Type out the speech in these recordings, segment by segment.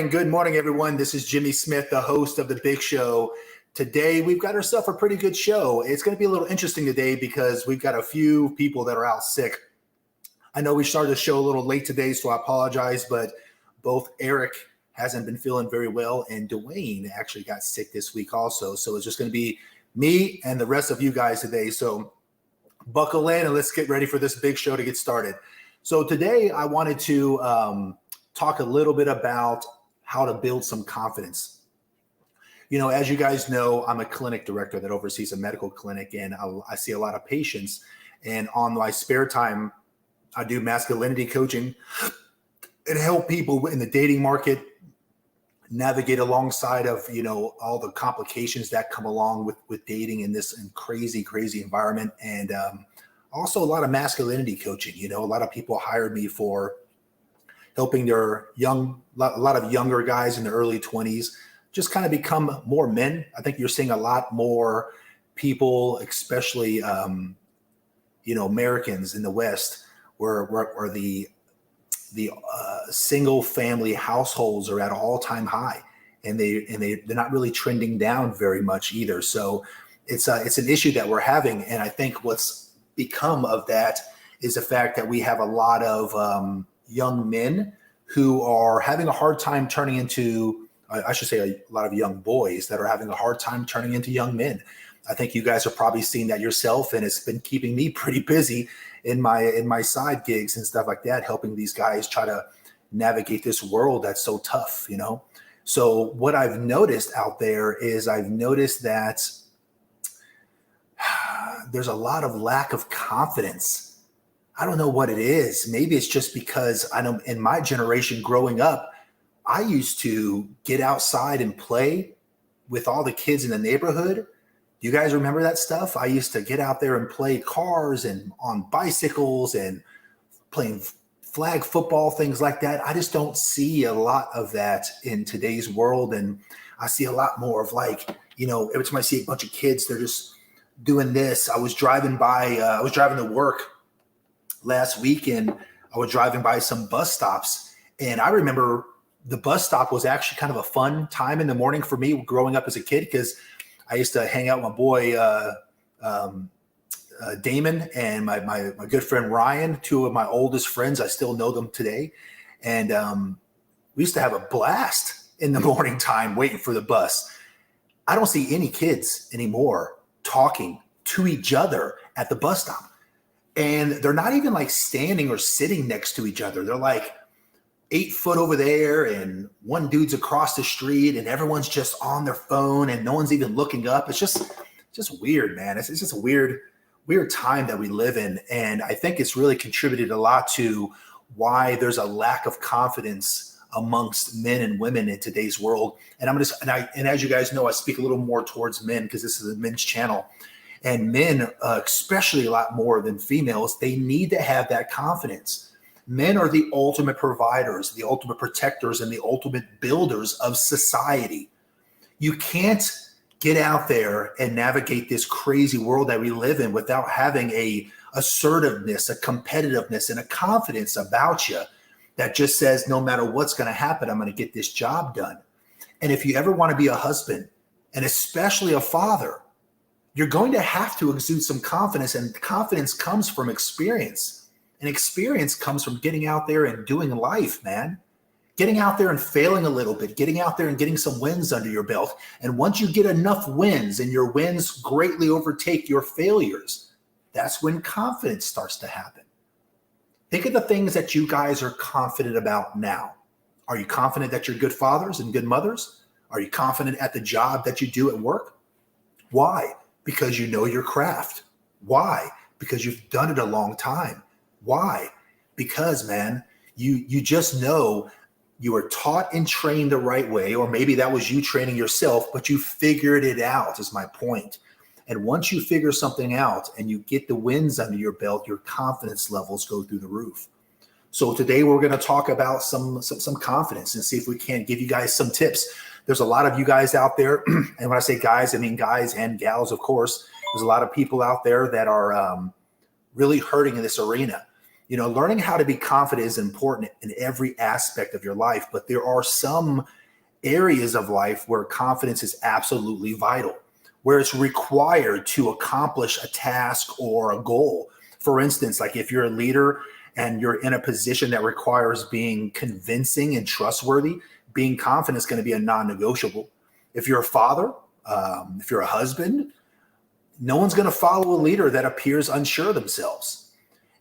Good morning, everyone. This is Jimmy Smith, the host of The Big Show. Today, we've got ourselves a pretty good show. It's going to be a little interesting today because we've got a few people that are out sick. I know we started the show a little late today, so I apologize, but both Eric hasn't been feeling very well, and Dwayne actually got sick this week also. So it's just going to be me and the rest of you guys today. So buckle in and let's get ready for this big show to get started. So today, I wanted to talk a little bit about how to build some confidence. You know, as you guys know, I'm a clinic director that oversees a medical clinic, and I see a lot of patients. And on my spare time, I do masculinity coaching and help people in the dating market navigate alongside of, you know, all the complications that come along with dating in this crazy environment. And also a lot of masculinity coaching. You know, a lot of people hired me for helping their a lot of younger guys in their early 20s just kind of become more men. I think you're seeing a lot more people, especially, Americans in the West, where the single family households are at an all-time high, and they're not really trending down very much either. So it's an issue that we're having, and I think what's become of that is the fact that we have a lot of young men who are having a hard time turning into, I should say, a lot of young boys that are having a hard time turning into young men. I think you guys have probably seen that yourself, and it's been keeping me pretty busy in my side gigs and stuff like that, helping these guys try to navigate this world that's so tough, you know? So what I've noticed out there is I've noticed that there's a lot of lack of confidence. I don't know what it is. Maybe it's just because I know in my generation growing up, I used to get outside and play with all the kids in the neighborhood. You guys remember that stuff? I used to get out there and play cars and on bicycles and playing flag football, things like that. I just don't see a lot of that in today's world. And I see a lot more of, like, you know, every time I see a bunch of kids, they're just doing this. I was driving to work last week, and I was driving by some bus stops, and I remember the bus stop was actually kind of a fun time in the morning for me growing up as a kid, because I used to hang out with my boy Damon and my good friend Ryan, two of my oldest friends. I still know them today, and we used to have a blast in the morning time waiting for the bus. I don't see any kids anymore talking to each other at the bus stop. And they're not even like standing or sitting next to each other. They're like 8 foot over there, and one dude's across the street, and everyone's just on their phone, and no one's even looking up. It's just weird, man. It's just a weird time that we live in. And I think it's really contributed a lot to why there's a lack of confidence amongst men and women in today's world. And and as you guys know, I speak a little more towards men because this is a men's channel. And men, especially a lot more than females, they need to have that confidence. Men are the ultimate providers, the ultimate protectors, and the ultimate builders of society. You can't get out there and navigate this crazy world that we live in without having a assertiveness, a competitiveness, and a confidence about you that just says, no matter what's going to happen, I'm going to get this job done. And if you ever want to be a husband, and especially a father, you're going to have to exude some confidence, and confidence comes from experience. And experience comes from getting out there and doing life, man. Getting out there and failing a little bit, getting out there and getting some wins under your belt. And once you get enough wins and your wins greatly overtake your failures, that's when confidence starts to happen. Think of the things that you guys are confident about now. Are you confident that you're good fathers and good mothers? Are you confident at the job that you do at work? Why? Because you know your craft. Why? Because you've done it a long time. Why? Because, man, you just know You were taught and trained the right way, or maybe that was you training yourself, but you figured it out, is my point. And once you figure something out and you get the wins under your belt, your confidence levels go through the roof. So today we're going to talk about some confidence and see if we can give you guys some tips. There's a lot of you guys out there, and when I say guys, I mean guys and gals, of course. There's a lot of people out there that are really hurting in this arena. You know, learning how to be confident is important in every aspect of your life, but there are some areas of life where confidence is absolutely vital, where it's required to accomplish a task or a goal. For instance, like if you're a leader and you're in a position that requires being convincing and trustworthy, being confident is going to be a non-negotiable. If you're a father, if you're a husband, no one's going to follow a leader that appears unsure of themselves.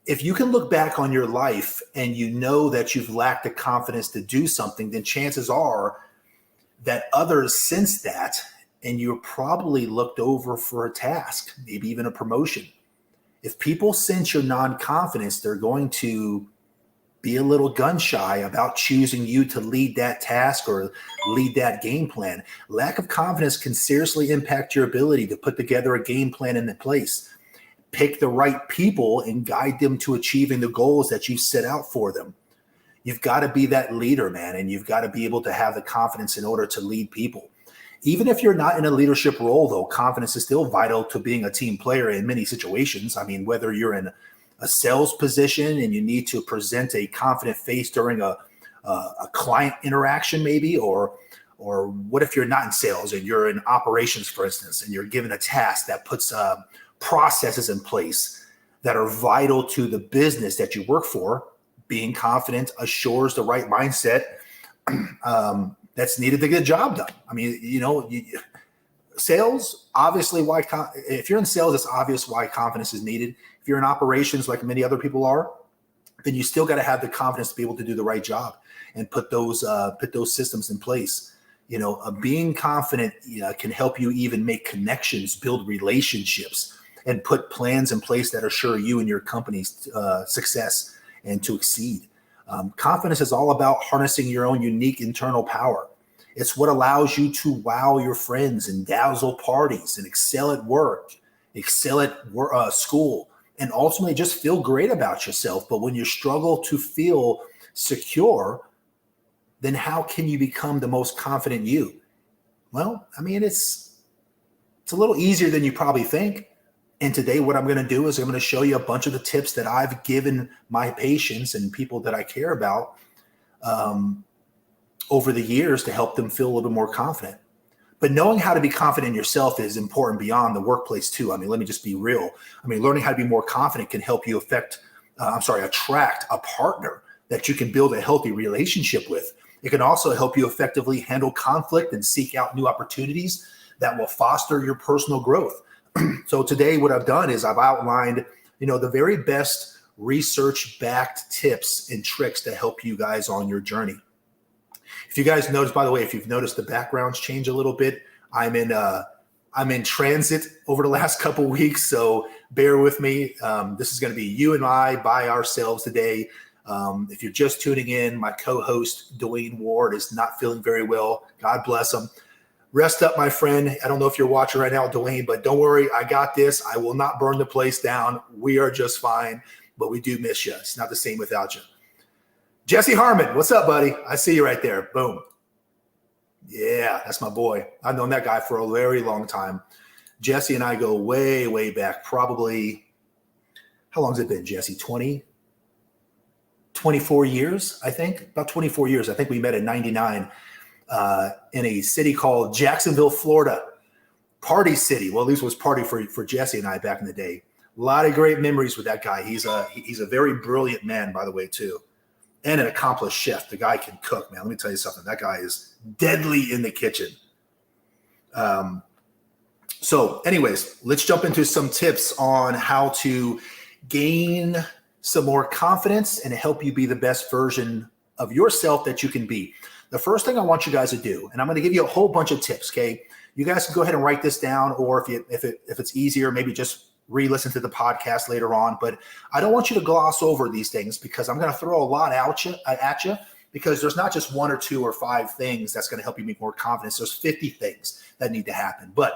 If you can look back on your life and you know that you've lacked the confidence to do something, then chances are that others sense that, and you're probably looked over for a task, maybe even a promotion. If people sense your non-confidence, they're going to be a little gun shy about choosing you to lead that task or lead that game plan. Lack of confidence can seriously impact your ability to put together a game plan in place. Pick the right people and guide them to achieving the goals that you set out for them. You've got to be that leader, man, and you've got to be able to have the confidence in order to lead people. Even if you're not in a leadership role, though, confidence is still vital to being a team player in many situations. I mean, whether you're in a sales position and you need to present a confident face during a client interaction, maybe, or what if you're not in sales and you're in operations, for instance, and you're given a task that puts processes in place that are vital to the business that you work for. Being confident assures the right mindset that's needed to get a job done. I mean, you know, sales, obviously, if you're in sales, it's obvious why confidence is needed. If you're in operations like many other people are, then you still got to have the confidence to be able to do the right job and put those systems in place. You know, being confident can help you even make connections, build relationships, and put plans in place that assure you and your company's success and to exceed. Confidence is all about harnessing your own unique internal power. It's what allows you to wow your friends and dazzle parties and excel at work, excel at school, and ultimately just feel great about yourself. But when you struggle to feel secure, then how can you become the most confident you? Well, I mean, it's a little easier than you probably think. And today what I'm going to do is I'm going to show you a bunch of the tips that I've given my patients and people that I care about over the years to help them feel a little bit more confident. But knowing how to be confident in yourself is important beyond the workplace too. I mean, let me just be real. I mean, learning how to be more confident can help you attract a partner that you can build a healthy relationship with. It can also help you effectively handle conflict and seek out new opportunities that will foster your personal growth. So today what I've done is I've outlined, the very best research-backed tips and tricks to help you guys on your journey. If you guys notice, by the way, if you've noticed the backgrounds change a little bit, I'm in transit over the last couple weeks, so bear with me. This is going to be you and I by ourselves today. If you're just tuning in, my co-host Dwayne Ward is not feeling very well. God bless him. Rest up, my friend. I don't know if you're watching right now, Dwayne, but don't worry. I got this. I will not burn the place down. We are just fine, but we do miss you. It's not the same without you. Jesse Harmon, what's up, buddy? I see you right there. Boom. Yeah, that's my boy. I've known that guy for a very long time. Jesse and I go way, way back. Probably, how long has it been, Jesse? 24 years, I think. About 24 years. I think we met in 99. In a city called Jacksonville, Florida. Party city. Well, at least it was party for Jesse and I back in the day. A lot of great memories with that guy. He's a very brilliant man, by the way, too. And an accomplished chef. The guy can cook, man. Let me tell you something. That guy is deadly in the kitchen. So anyways, let's jump into some tips on how to gain some more confidence and help you be the best version of yourself that you can be. The first thing I want you guys to do, and I'm going to give you a whole bunch of tips, okay? You guys can go ahead and write this down, or if it's easier, maybe just re-listen to the podcast later on. But I don't want you to gloss over these things because I'm going to throw a lot at you, because there's not just one or two or five things that's going to help you make more confidence. There's 50 things that need to happen. But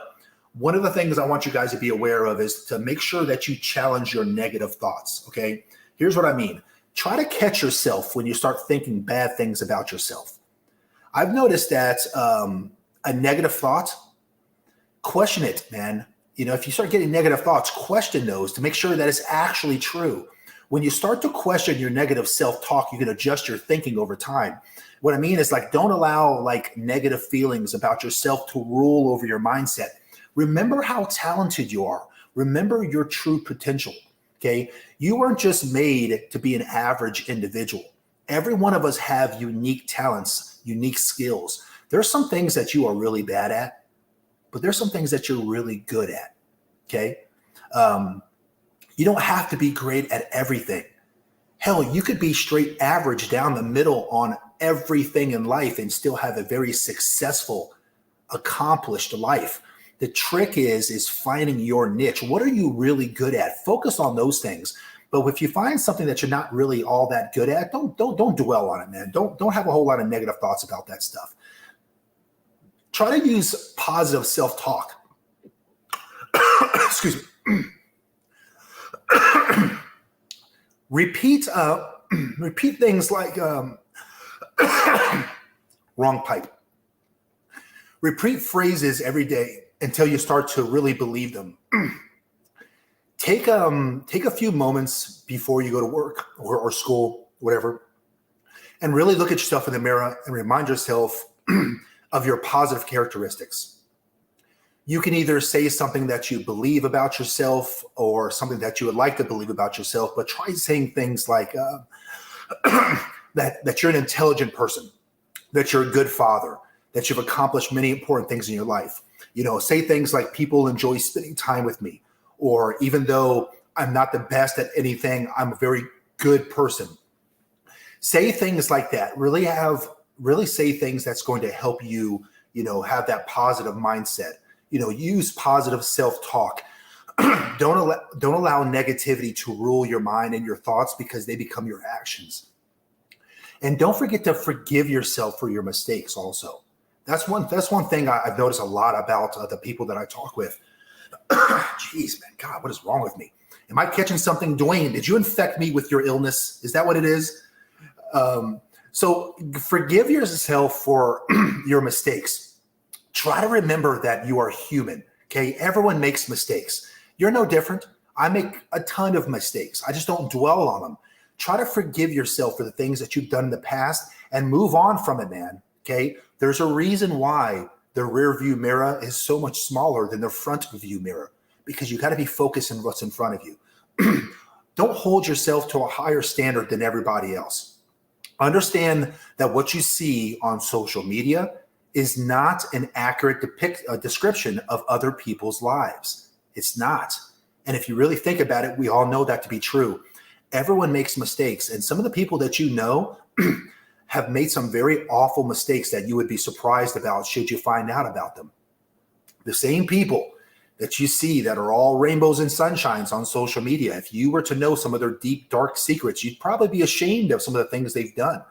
one of the things I want you guys to be aware of is to make sure that you challenge your negative thoughts. Okay. Here's what I mean. Try to catch yourself when you start thinking bad things about yourself. I've noticed that a negative thought, question it, man. You know, if you start getting negative thoughts, question those to make sure that it's actually true. When you start to question your negative self-talk, you can adjust your thinking over time. What I mean is, like, don't allow like negative feelings about yourself to rule over your mindset. Remember how talented you are. Remember your true potential. Okay. You weren't just made to be an average individual. Every one of us have unique talents, unique skills. There's some things that you are really bad at, but there's some things that you're really good at. Okay. You don't have to be great at everything. Hell, you could be straight average down the middle on everything in life and still have a very successful, accomplished life. The trick is finding your niche. What are you really good at? Focus on those things. But if you find something that you're not really all that good at, don't dwell on it, man. Don't have a whole lot of negative thoughts about that stuff. Try to use positive self-talk. Excuse me. Repeat things like wrong pipe. Repeat phrases every day until you start to really believe them. Take a few moments before you go to work or school, whatever, and really look at yourself in the mirror and remind yourself of your positive characteristics. You can either say something that you believe about yourself or something that you would like to believe about yourself, but try saying things like that you're an intelligent person, that you're a good father, that you've accomplished many important things in your life. You know, say things like, people enjoy spending time with me, or even though I'm not the best at anything, I'm a very good person. Say things like that. Really say things that's going to help you, you know, have that positive mindset. You know, use positive self-talk. Don't allow negativity to rule your mind and your thoughts, because they become your actions. And don't forget to forgive yourself for your mistakes also. That's one thing I've noticed a lot about the people that I talk with. Jeez, man, God, what is wrong with me? Am I catching something? Dwayne, did you infect me with your illness? Is that what it is? So forgive yourself for your mistakes. Try to remember that you are human. Okay. Everyone makes mistakes. You're no different. I make a ton of mistakes. I just don't dwell on them. Try to forgive yourself for the things that you've done in the past and move on from it, man. Okay. There's a reason why the rear view mirror is so much smaller than the front view mirror, because you got to be focused on what's in front of you. Don't hold yourself to a higher standard than everybody else. Understand that what you see on social media is not an accurate description of other people's lives. It's not. And if you really think about it, we all know that to be true. Everyone makes mistakes. And some of the people that you know have made some very awful mistakes that you would be surprised about should you find out about them. The same people that you see that are all rainbows and sunshines on social media, if you were to know some of their deep, dark secrets, you'd probably be ashamed of some of the things they've done.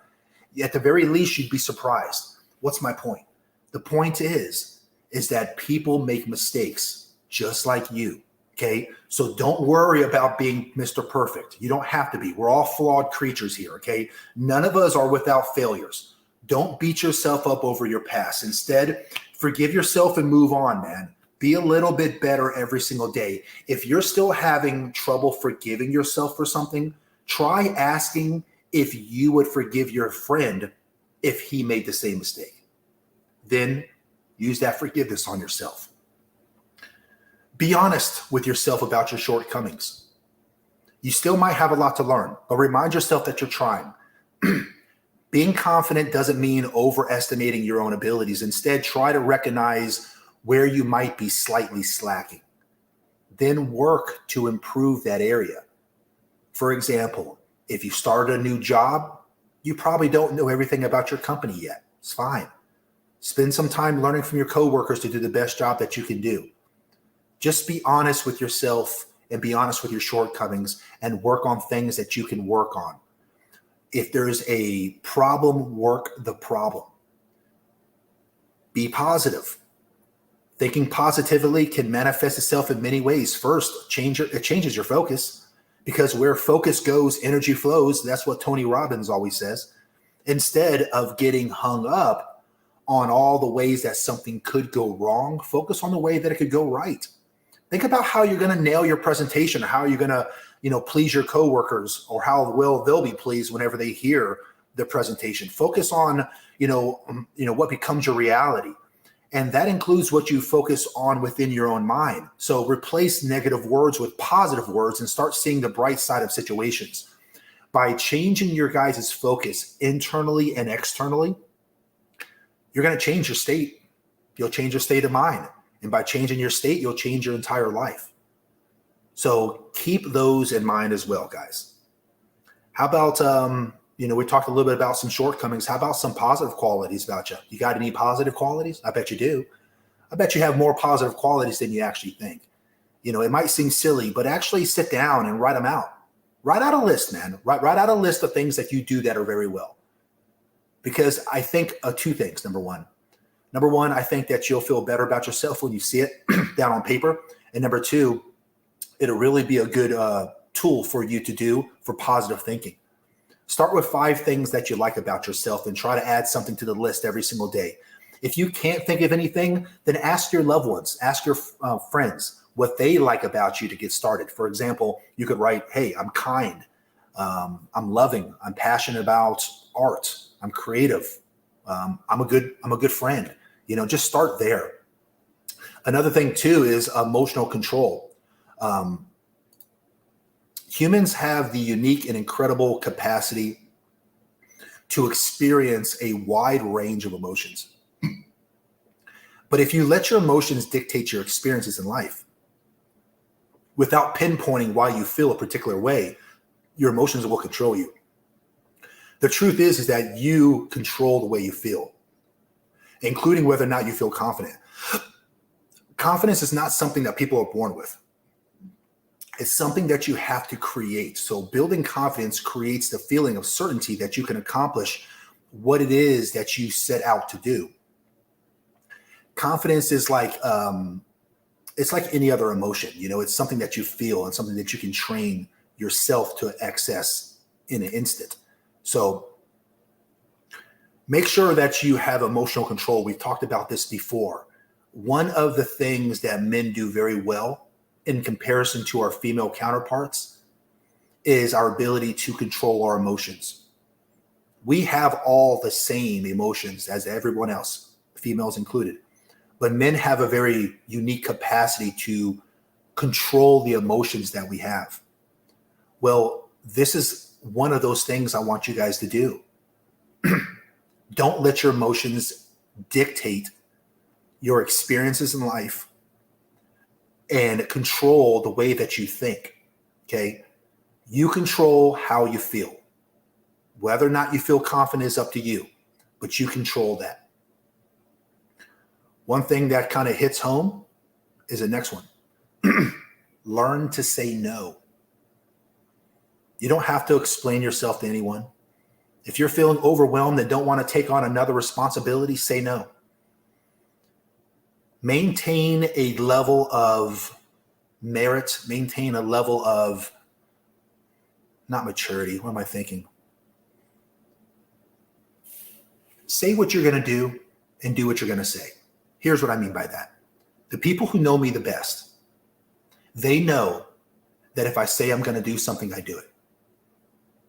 At the very least, you'd be surprised. What's my point? The point is that people make mistakes just like you. Okay. So don't worry about being Mr. Perfect. You don't have to be. We're all flawed creatures here. Okay. None of us are without failures. Don't beat yourself up over your past. Instead, forgive yourself and move on, man. Be a little bit better every single day. If you're still having trouble forgiving yourself for something, try asking if you would forgive your friend if he made the same mistake. Then use that forgiveness on yourself. Be honest with yourself about your shortcomings. You still might have a lot to learn, but remind yourself that you're trying. Being confident doesn't mean overestimating your own abilities. Instead, try to recognize where you might be slightly slacking. Then work to improve that area. For example, if you start a new job, you probably don't know everything about your company yet. It's fine. Spend some time learning from your coworkers to do the best job that you can do. Just be honest with yourself and be honest with your shortcomings and work on things that you can work on. If there's a problem, work the problem. Be positive. Thinking positively can manifest itself in many ways. First, it changes your focus, because where focus goes, energy flows. That's what Tony Robbins always says. Instead of getting hung up on all the ways that something could go wrong, focus on the way that it could go right. Think about how you're going to nail your presentation, how you're going to, please your coworkers, or how well they'll be pleased whenever they hear the presentation. Focus on, what becomes your reality. And that includes what you focus on within your own mind. So replace negative words with positive words and start seeing the bright side of situations. By changing your guys' focus internally and externally, you're going to change your state. You'll change your state of mind. And by changing your state, you'll change your entire life. So keep those in mind as well, guys. How about, we talked a little bit about some shortcomings. How about some positive qualities about you? You got any positive qualities? I bet you do. I bet you have more positive qualities than you actually think. It might seem silly, but actually sit down and write them out. Write out a list, man. Write out a list of things that you do that are very well. Because I think two things. Number one, I think that you'll feel better about yourself when you see it down on paper. And number two, it'll really be a good tool for you to do for positive thinking. Start with 5 things that you like about yourself and try to add something to the list every single day. If you can't think of anything, then ask your loved ones, ask your friends what they like about you to get started. For example, you could write, hey, I'm kind, I'm loving, I'm passionate about art, I'm creative, I'm a good friend. Just start there. Another thing too is emotional control. Humans have the unique and incredible capacity to experience a wide range of emotions. But if you let your emotions dictate your experiences in life, without pinpointing why you feel a particular way, your emotions will control you. The truth is that you control the way you feel, including whether or not you feel confident. Confidence is not something that people are born with. It's something that you have to create. So building confidence creates the feeling of certainty that you can accomplish what it is that you set out to do. Confidence is like, it's like any other emotion. It's something that you feel and something that you can train yourself to access in an instant. So make sure that you have emotional control. We've talked about this before. One of the things that men do very well in comparison to our female counterparts is our ability to control our emotions. We have all the same emotions as everyone else, females included, but men have a very unique capacity to control the emotions that we have. Well, this is one of those things I want you guys to do. Don't let your emotions dictate your experiences in life and control the way that you think, okay? You control how you feel. Whether or not you feel confident is up to you, but you control that. One thing that kind of hits home is the next one. Learn to say no. You don't have to explain yourself to anyone. If you're feeling overwhelmed and don't want to take on another responsibility, say no. Maintain a level of merit, maintain a level of, not maturity, what am I thinking? Say what you're going to do and do what you're going to say. Here's what I mean by that. The people who know me the best, they know that if I say I'm going to do something, I do it.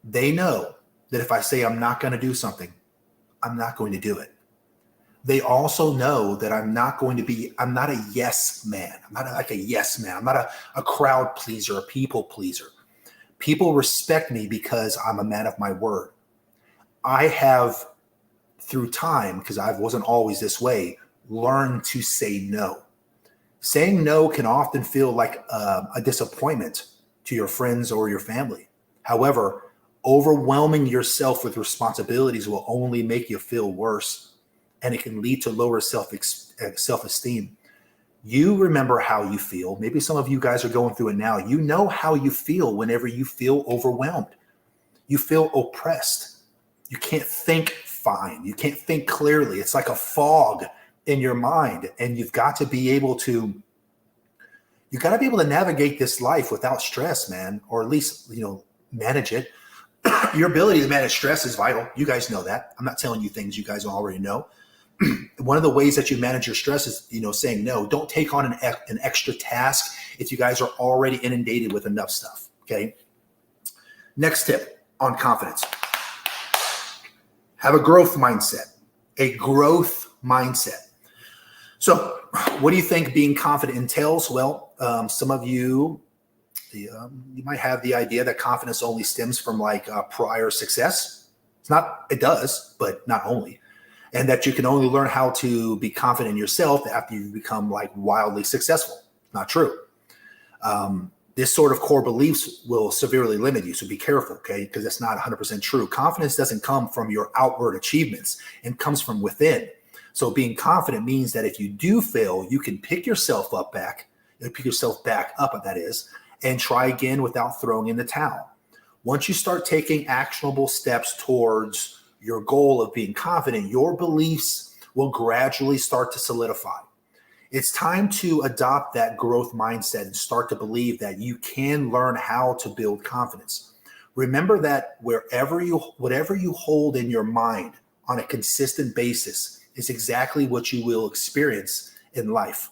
They know that if I say I'm not going to do something, I'm not going to do it. They also know that I'm not a yes man. I'm not like a yes man. I'm not a crowd pleaser, a people pleaser. People respect me because I'm a man of my word. I have, through time, because I wasn't always this way, learned to say no. Saying no can often feel like a disappointment to your friends or your family. However, overwhelming yourself with responsibilities will only make you feel worse, and it can lead to lower self-esteem. You remember how you feel. Maybe some of you guys are going through it now. You know how you feel whenever you feel overwhelmed. You feel oppressed. You can't think fine. You can't think clearly. It's like a fog in your mind. And you've got to be able to navigate this life without stress, man, or at least, manage it. Your ability to manage stress is vital. You guys know that. I'm not telling you things you guys already know. One of the ways that you manage your stress is, saying no. Don't take on an extra task if you guys are already inundated with enough stuff. Okay. Next tip on confidence. Have a growth mindset. A growth mindset. So what do you think being confident entails? Well, some of you, you might have the idea that confidence only stems from prior success. It does, but not only. And that you can only learn how to be confident in yourself after you've become wildly successful. Not true. This sort of core beliefs will severely limit you. So be careful, okay? Because that's not 100% true. Confidence doesn't come from your outward achievements. It comes from within. So being confident means that if you do fail, you can pick yourself back up, that is, and try again without throwing in the towel. Once you start taking actionable steps towards your goal of being confident, your beliefs will gradually start to solidify. It's time to adopt that growth mindset and start to believe that you can learn how to build confidence. Remember that whatever you hold in your mind on a consistent basis is exactly what you will experience in life.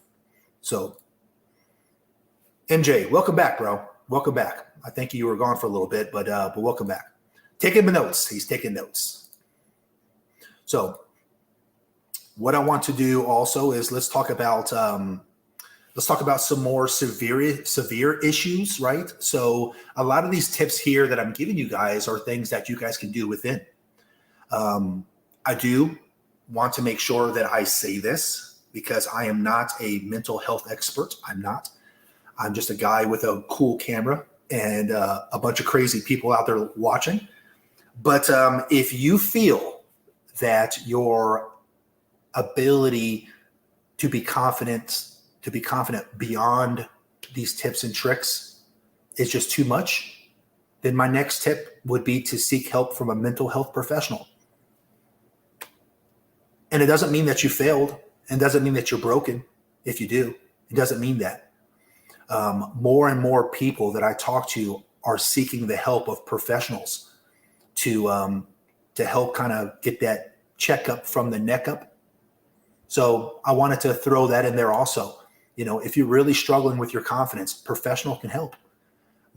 So, MJ, welcome back, bro. Welcome back. I think you were gone for a little bit, but welcome back. Taking notes. He's taking notes. So what I want to do also is let's talk about some more severe issues, right? So a lot of these tips here that I'm giving you guys are things that you guys can do within. I do want to make sure that I say this because I am not a mental health expert. I'm not. I'm just a guy with a cool camera and a bunch of crazy people out there watching. But if you feel that your ability to be confident beyond these tips and tricks is just too much, then my next tip would be to seek help from a mental health professional. And it doesn't mean that you failed, and doesn't mean that you're broken if you do. It doesn't mean that. More and more people that I talk to are seeking the help of professionals to help kind of get that checkup from the neck up. So I wanted to throw that in there also. If you're really struggling with your confidence, professional can help.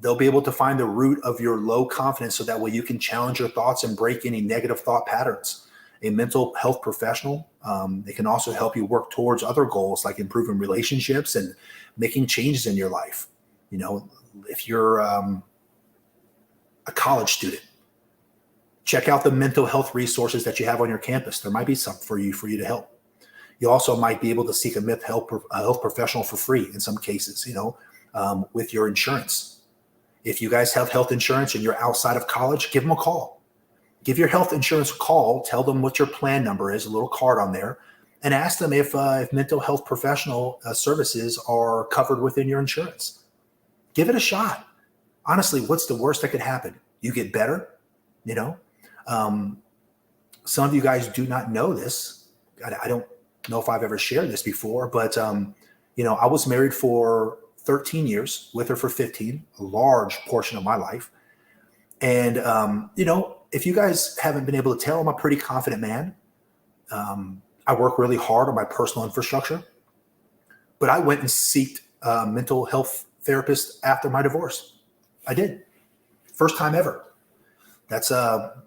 They'll be able to find the root of your low confidence so that way you can challenge your thoughts and break any negative thought patterns. A mental health professional, they can also help you work towards other goals like improving relationships and making changes in your life. If you're a college student, check out the mental health resources that you have on your campus. There might be some for you to help. You also might be able to seek a mental health professional for free in some cases, with your insurance. If you guys have health insurance and you're outside of college, give them a call. Give your health insurance a call. Tell them what your plan number is, a little card on there, and ask them if mental health professional services are covered within your insurance. Give it a shot. Honestly, what's the worst that could happen? You get better, Some of you guys do not know this. I don't know if I've ever shared this before, but I was married for 13 years, with her for 15, a large portion of my life. And, if you guys haven't been able to tell, I'm a pretty confident man. I work really hard on my personal infrastructure, but I went and sought a mental health therapist after my divorce. I did. First time ever. That's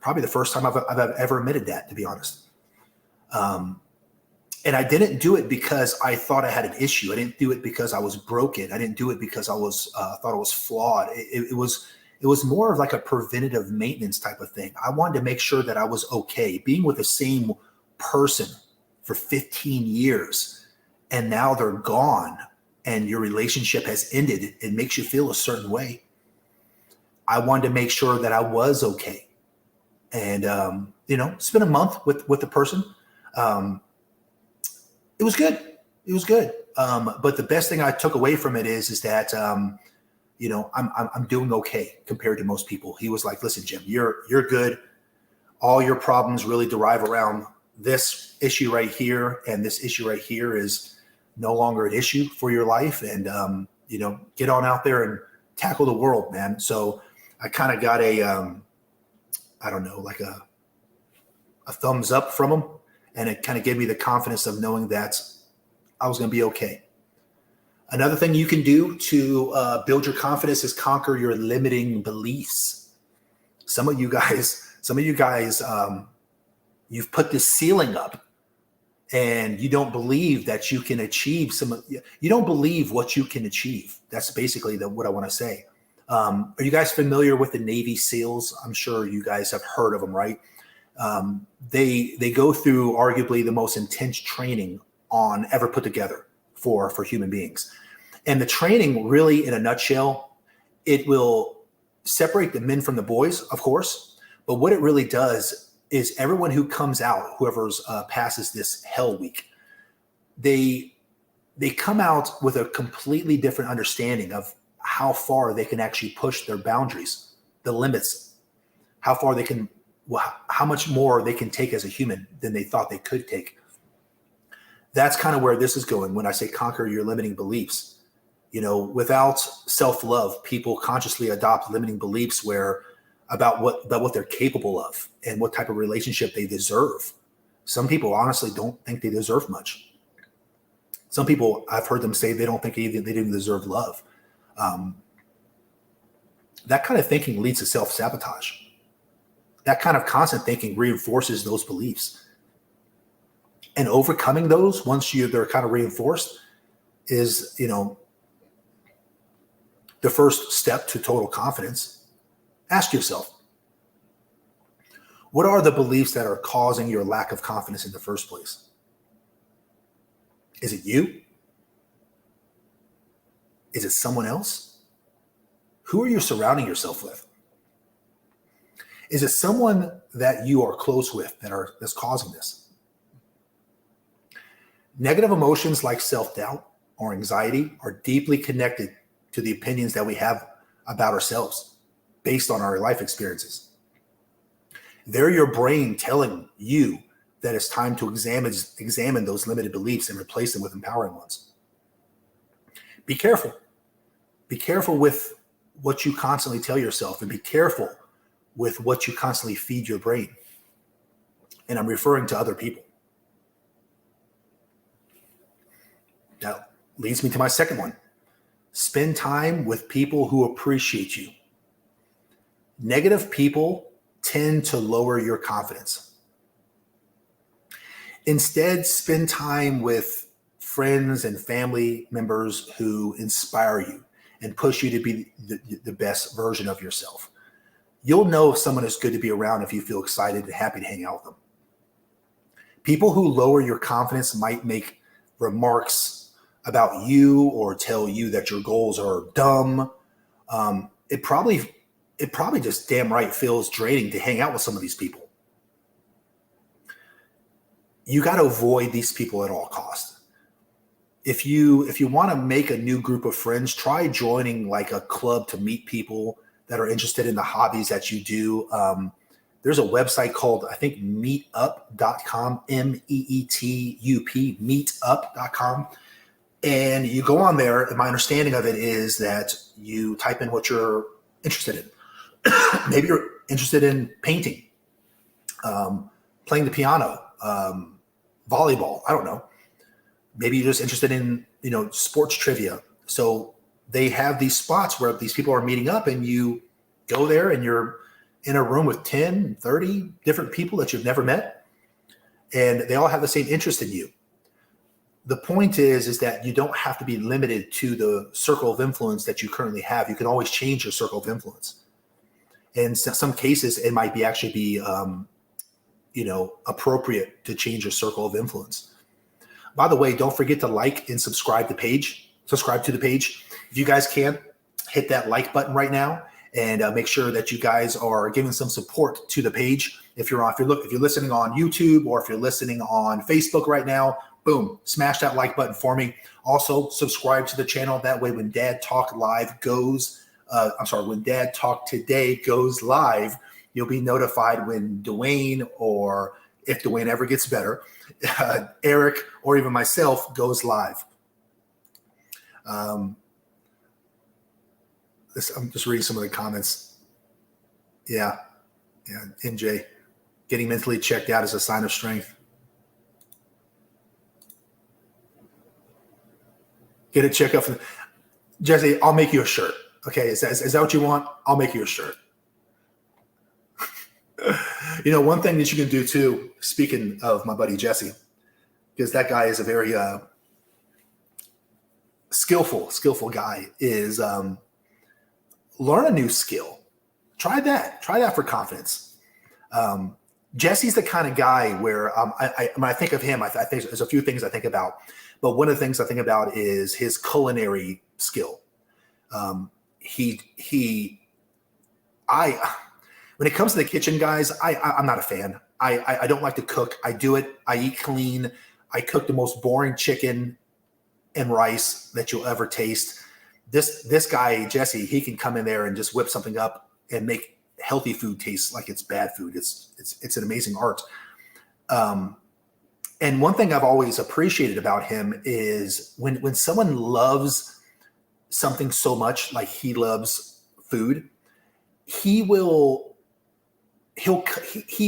probably the first time I've ever admitted that, to be honest. And I didn't do it because I thought I had an issue. I didn't do it because I was broken. I didn't do it because I was thought I was flawed. It was more of like a preventative maintenance type of thing. I wanted to make sure that I was okay. Being with the same person for 15 years and now they're gone and your relationship has ended, it makes you feel a certain way. I wanted to make sure that I was okay. And, spent a month with the person. It was good. It was good. But the best thing I took away from it is that I'm doing okay compared to most people. He was like, listen, Jim, you're good. All your problems really derive around this issue right here. And this issue right here is no longer an issue for your life. And, get on out there and tackle the world, man. So I kind of got like a thumbs up from him. And it kind of gave me the confidence of knowing that I was going to be okay. Another thing you can do to build your confidence is conquer your limiting beliefs. Some of you guys, you've put this ceiling up and you don't believe that you can achieve you don't believe what you can achieve. That's basically what I want to say. Are you guys familiar with the Navy SEALs? I'm sure you guys have heard of them, right? They go through arguably the most intense training on ever put together for human beings. And the training really, in a nutshell, it will separate the men from the boys, of course. But what it really does is everyone who comes out, whoever's passes this hell week, they come out with a completely different understanding of how far they can actually push their boundaries, the limits, how much more they can take as a human than they thought they could take. That's kind of where this is going when I say conquer your limiting beliefs. Without self-love, people consciously adopt limiting beliefs about what they're capable of and what type of relationship they deserve. Some people honestly don't think they deserve much. Some people, I've heard them say they don't think they even deserve love. That kind of thinking leads to self-sabotage. That kind of constant thinking reinforces those beliefs. And overcoming those, once they're kind of reinforced, is, the first step to total confidence. Ask yourself, what are the beliefs that are causing your lack of confidence in the first place? Is it you? Is it someone else? Who are you surrounding yourself with? Is it someone that you are close with that's causing this? Negative emotions like self-doubt or anxiety are deeply connected to the opinions that we have about ourselves based on our life experiences. They're your brain telling you that it's time to examine those limited beliefs and replace them with empowering ones. Be careful. Be careful with what you constantly tell yourself, and be careful with what you constantly feed your brain. And I'm referring to other people. That leads me to my second one. Spend time with people who appreciate you. Negative people tend to lower your confidence. Instead, spend time with friends and family members who inspire you and push you to be the best version of yourself. You'll know if someone is good to be around if you feel excited and happy to hang out with them. People who lower your confidence might make remarks about you or tell you that your goals are dumb. It probably just damn right feels draining to hang out with some of these people. You got to avoid these people at all costs. If you want to make a new group of friends, try joining like a club to meet people that are interested in the hobbies that you do. There's a website called, I think, meetup.com, MEETUP, meetup.com. And you go on there, and my understanding of it is that you type in what you're interested in. Maybe you're interested in painting, playing the piano, volleyball, I don't know. Maybe you're just interested in, sports trivia. So they have these spots where these people are meeting up, and you go there and you're in a room with 10, 30 different people that you've never met, and they all have the same interest in you. The point is that you don't have to be limited to the circle of influence that you currently have. You can always change your circle of influence. In some cases, it might actually be appropriate to change your circle of influence. By the way, don't forget to like and subscribe to the page. If you guys can, hit that like button right now, and make sure that you guys are giving some support to the page. If you're listening on YouTube, or if you're listening on Facebook right now, boom, smash that like button for me. Also, subscribe to the channel. That way, when Dad Talk Live goes when Dad Talk Today goes live, you'll be notified when Dwayne, or if Dwayne ever gets better, Eric, or even myself goes live. I'm just reading some of the comments. Yeah, NJ, getting mentally checked out is a sign of strength. Get a checkup. Jesse, I'll make you a shirt. Okay, is that what you want? I'll make you a shirt. One thing that you can do too, speaking of my buddy Jesse, because that guy is a very skillful guy, is learn a new skill. Try that for confidence. Jesse's the kind of guy where when I think of him, I think there's a few things I think about, but one of the things I think about is his culinary skill. When it comes to the kitchen, guys, I'm not a fan. I don't like to cook. I do it. I eat clean. I cook the most boring chicken and rice that you'll ever taste. This guy, Jesse, he can come in there and just whip something up and make healthy food taste like it's bad food. It's an amazing art. And one thing I've always appreciated about him is when someone loves something so much, like he loves food, he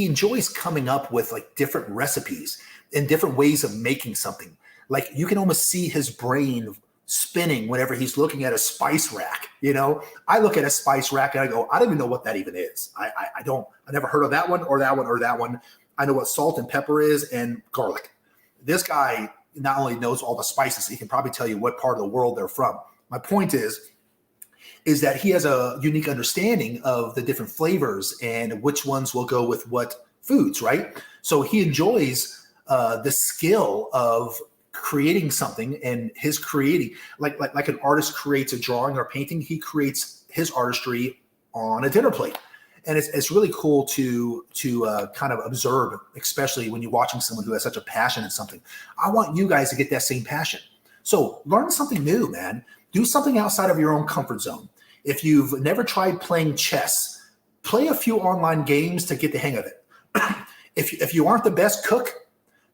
enjoys coming up with like different recipes and different ways of making something. Like you can almost see his brain spinning whenever he's looking at a spice rack. I look at a spice rack and I go, I don't even know what that even is. I never heard of that one or that one or that one. I know what salt and pepper is and garlic. This guy not only knows all the spices, he can probably tell you what part of the world they're from. My point is that he has a unique understanding of the different flavors and which ones will go with what foods, right? So he enjoys the skill of creating something, and his creating, like an artist creates a drawing or painting, he creates his artistry on a dinner plate. And it's really cool to kind of observe, especially when you're watching someone who has such a passion in something. I want you guys to get that same passion. So learn something new, man. Do something outside of your own comfort zone. If you've never tried playing chess, play a few online games to get the hang of it. If you aren't the best cook,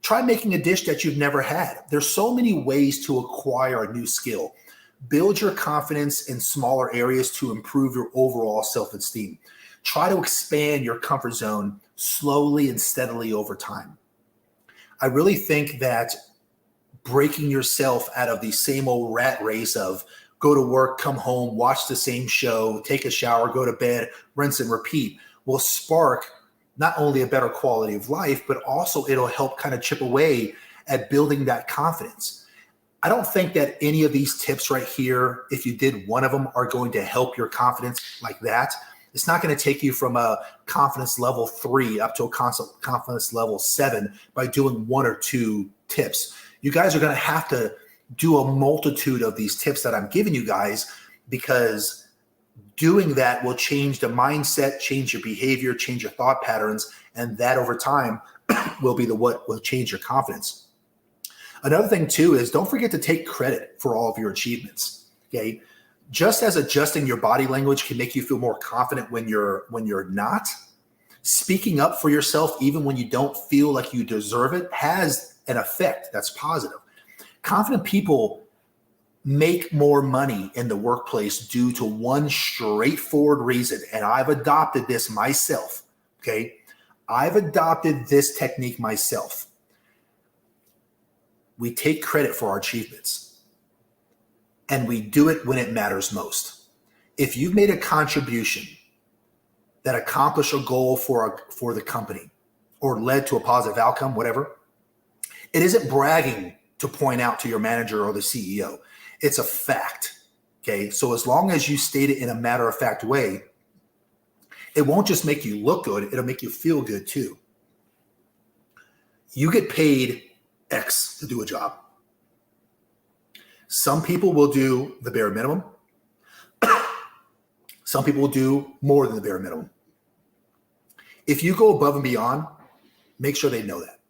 try making a dish that you've never had. There's so many ways to acquire a new skill. Build your confidence in smaller areas to improve your overall self-esteem. Try to expand your comfort zone slowly and steadily over time. I really think that breaking yourself out of the same old rat race of go to work, come home, watch the same show, take a shower, go to bed, rinse and repeat will spark not only a better quality of life, but also it'll help kind of chip away at building that confidence. I don't think that any of these tips right here, if you did one of them, are going to help your confidence like that. It's not going to take you from a confidence level 3 up to a confidence level 7 by doing one or two tips. You guys are going to have to do a multitude of these tips that I'm giving you guys, because doing that will change the mindset, change your behavior, change your thought patterns, and that over time will be what will change your confidence. Another thing too is don't forget to take credit for all of your achievements. Okay. Just as adjusting your body language can make you feel more confident when you're not, speaking up for yourself even when you don't feel like you deserve it has an effect that's positive. Confident people make more money in the workplace due to one straightforward reason, and I've adopted this myself, okay? I've adopted this technique myself. We take credit for our achievements, and we do it when it matters most. If you've made a contribution that accomplished a goal for the company or led to a positive outcome, whatever, it isn't bragging to point out to your manager or the CEO. It's a fact, okay? So as long as you state it in a matter-of-fact way, it won't just make you look good, it'll make you feel good too. You get paid X to do a job. Some people will do the bare minimum. Some people will do more than the bare minimum. If you go above and beyond, make sure they know that.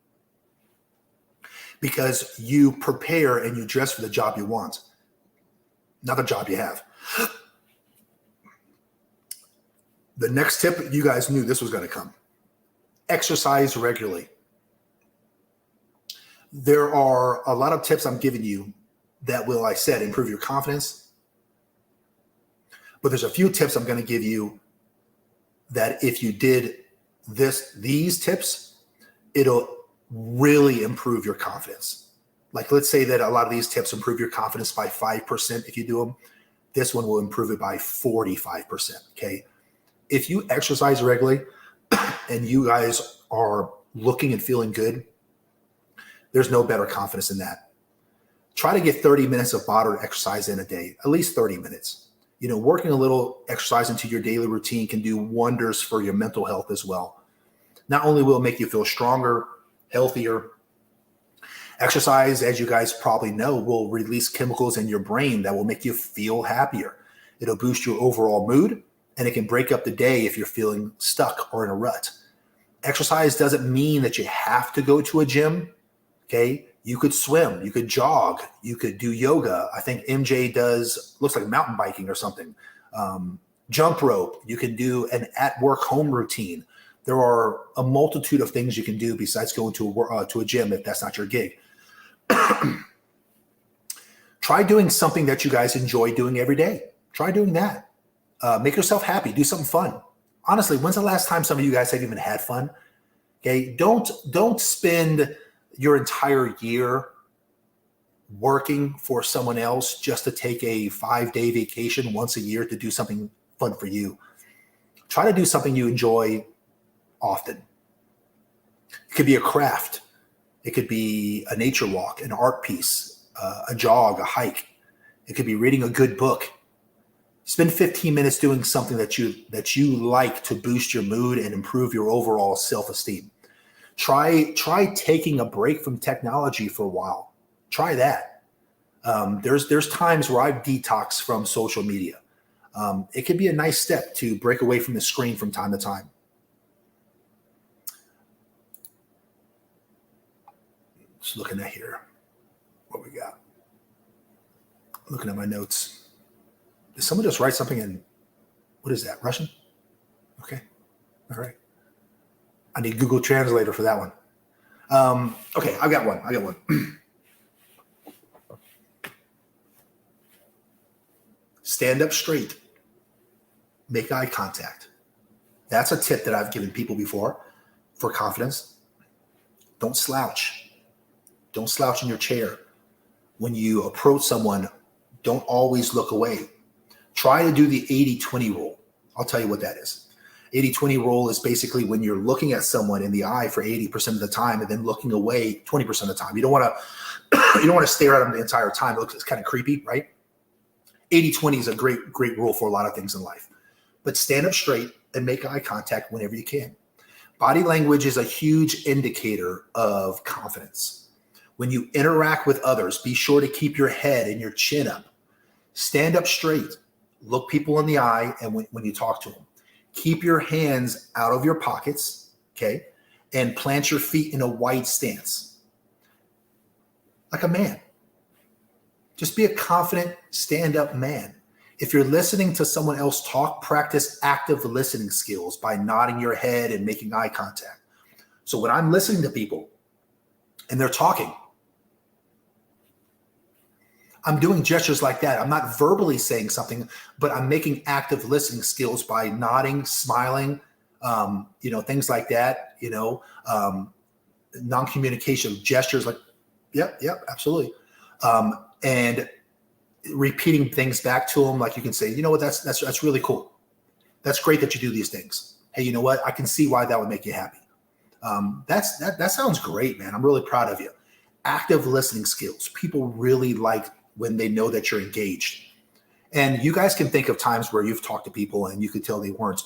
Because you prepare and you dress for the job you want, not the job you have. The next tip, you guys knew this was going to come. Exercise regularly. There are a lot of tips I'm giving you that will, like I said, improve your confidence. But there's a few tips I'm going to give you that if you did these tips, it'll really improve your confidence. Like, let's say that a lot of these tips improve your confidence by 5% if you do them. This one will improve it by 45%, okay? If you exercise regularly and you guys are looking and feeling good, there's no better confidence than that. Try to get 30 minutes of moderate exercise in a day, at least 30 minutes. You know, working a little exercise into your daily routine can do wonders for your mental health as well. Not only will it make you feel stronger, healthier, exercise, as you guys probably know, will release chemicals in your brain that will make you feel happier. It'll boost your overall mood, and it can break up the day if you're feeling stuck or in a rut. Exercise doesn't mean that you have to go to a gym, okay? You could swim, you could jog, you could do yoga. I think MJ does, looks like mountain biking or something. Jump rope, you can do an at-work home routine. There are a multitude of things you can do besides going to a gym if that's not your gig. Try doing something that you guys enjoy doing every day. Try doing that. Make yourself happy. Do something fun. Honestly, when's the last time some of you guys have even had fun? Okay, don't spend your entire year working for someone else just to take a 5-day vacation once a year to do something fun for you. Try to do something you enjoy often. It could be a craft. It could be a nature walk, an art piece, a jog, a hike. It could be reading a good book. Spend 15 minutes doing something that you like to boost your mood and improve your overall self-esteem. Try taking a break from technology for a while. Try that. There's times where I've detoxed from social media. It could be a nice step to break away from the screen from time to time. Just looking at here, what we got. Looking at my notes. Did someone just write something in, what is that, Russian? Okay, all right. I need Google Translator for that one. Okay, I got one. Stand up straight. Make eye contact. That's a tip that I've given people before for confidence. Don't slouch. Don't slouch in your chair. When you approach someone, don't always look away. Try to do the 80-20 rule. I'll tell you what that is. 80-20 rule is basically when you're looking at someone in the eye for 80% of the time and then looking away 20% of the time. You don't want to stare at them the entire time. It's kind of creepy, right? 80-20 is a great rule for a lot of things in life. But stand up straight and make eye contact whenever you can. Body language is a huge indicator of confidence. When you interact with others, be sure to keep your head and your chin up. Stand up straight. Look people in the eye and when you talk to them. Keep your hands out of your pockets, okay? And plant your feet in a wide stance. Like a man. Just be a confident, stand-up man. If you're listening to someone else talk, practice active listening skills by nodding your head and making eye contact. So when I'm listening to people and they're talking, I'm doing gestures like that. I'm not verbally saying something, but I'm making active listening skills by nodding, smiling, things like that, non-communication gestures like, yep, absolutely. And repeating things back to them. Like you can say, you know what, that's really cool. That's great that you do these things. Hey, you know what? I can see why that would make you happy. That sounds great, man. I'm really proud of you. Active listening skills. People really like when they know that you're engaged. And you guys can think of times where you've talked to people and you could tell they weren't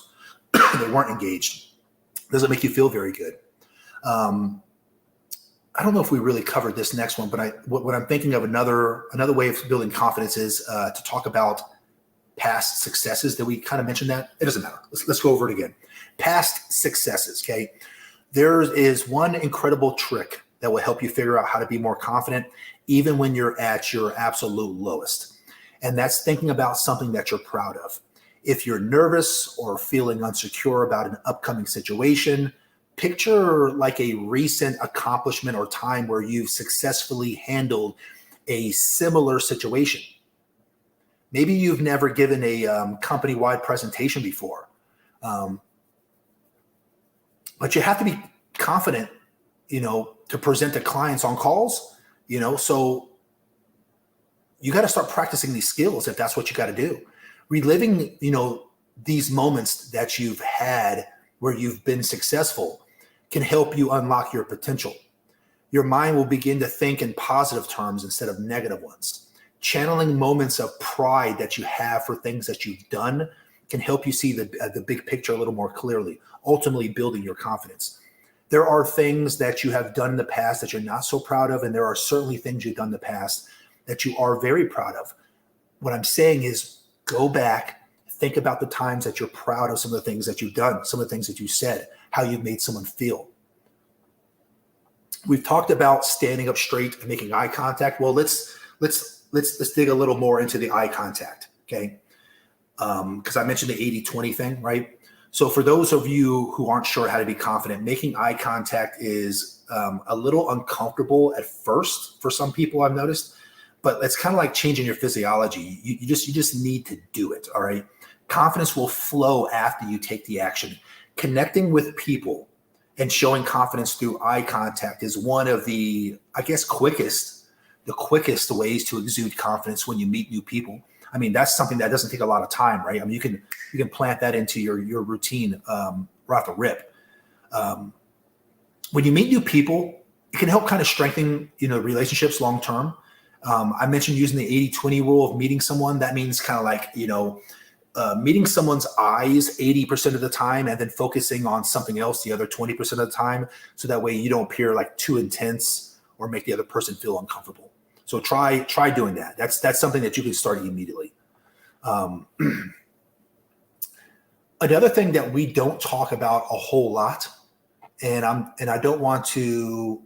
engaged. Doesn't make you feel very good. I don't know if we really covered this next one, but what I'm thinking of another way of building confidence is to talk about past successes. That we kind of mentioned that? It doesn't matter. Let's go over it again. Past successes, okay? There is one incredible trick that will help you figure out how to be more confident, even when you're at your absolute lowest. And that's thinking about something that you're proud of. If you're nervous or feeling insecure about an upcoming situation, picture like a recent accomplishment or time where you've successfully handled a similar situation. Maybe you've never given a company-wide presentation before, but you have to be confident, to present to clients on calls, so you got to start practicing these skills if that's what you got to do. Reliving, these moments that you've had where you've been successful can help you unlock your potential. Your mind will begin to think in positive terms instead of negative ones. Channeling moments of pride that you have for things that you've done can help you see the big picture a little more clearly, ultimately building your confidence. There are things that you have done in the past that you're not so proud of, and there are certainly things you've done in the past that you are very proud of. What I'm saying is go back, think about the times that you're proud of some of the things that you've done, some of the things that you said, how you've made someone feel. We've talked about standing up straight and making eye contact. Well, let's dig a little more into the eye contact, okay? Because I mentioned the 80-20 thing, right? So for those of you who aren't sure how to be confident, making eye contact is a little uncomfortable at first for some people, I've noticed, but it's kind of like changing your physiology. You just need to do it, all right? Confidence will flow after you take the action. Connecting with people and showing confidence through eye contact is one of the, I guess, quickest ways to exude confidence when you meet new people. I mean, that's something that doesn't take a lot of time, right? I mean, you can plant that into your routine right off the rip. When you meet new people, it can help kind of strengthen, relationships long term. I mentioned using the 80-20 rule of meeting someone. That means kind of like, meeting someone's eyes 80% of the time and then focusing on something else the other 20% of the time. So that way you don't appear like too intense or make the other person feel uncomfortable. So try doing that. That's something that you can start immediately. Another thing that we don't talk about a whole lot, and I don't want to,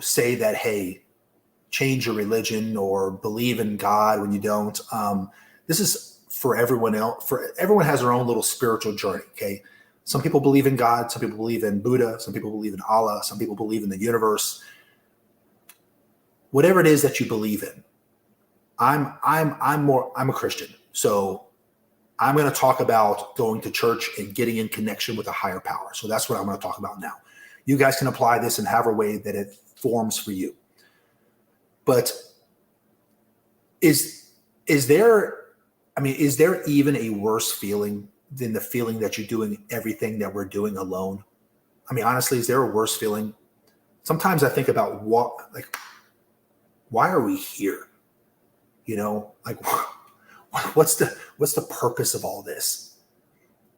say that, hey, change your religion or believe in God when you don't. This is for everyone else. Everyone has their own little spiritual journey. Okay, some people believe in God, some people believe in Buddha, some people believe in Allah, some people believe in the universe. Whatever it is that you believe in, I'm a Christian, so I'm going to talk about going to church and getting in connection with a higher power. So that's what I'm going to talk about now. You guys can apply this in however way that it forms for you. But is there even a worse feeling than the feeling that you're doing everything that we're doing alone? I mean, honestly, is there a worse feeling? Sometimes I think about why are we here? What's the purpose of all this?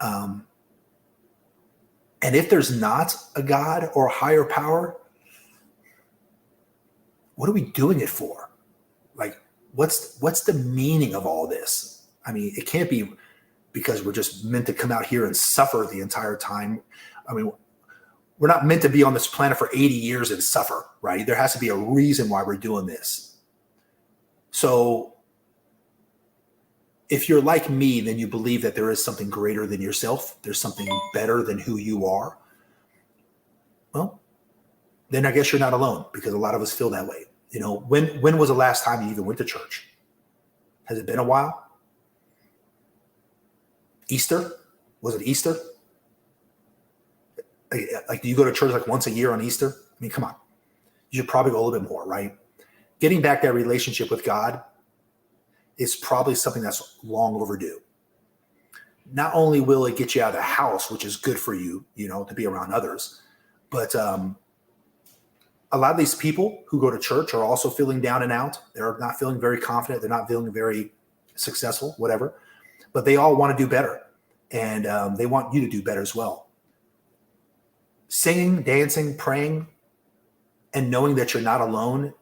And if there's not a God or a higher power, what are we doing it for? Like, what's the meaning of all this? I mean, it can't be because we're just meant to come out here and suffer the entire time. I mean, we're not meant to be on this planet for 80 years and suffer, right? There has to be a reason why we're doing this. So if you're like me, then you believe that there is something greater than yourself. There's something better than who you are. Well, then I guess you're not alone, because a lot of us feel that way. When was the last time you even went to church? Has it been a while? Easter? Was it Easter? Like, do you go to church like once a year on Easter? I mean, come on. You should probably go a little bit more, right? Getting back that relationship with God is probably something that's long overdue. Not only will it get you out of the house, which is good for you, to be around others, but a lot of these people who go to church are also feeling down and out. They're not feeling very confident. They're not feeling very successful, whatever, but they all want to do better. And they want you to do better as well. Singing, dancing, praying, and knowing that you're not alone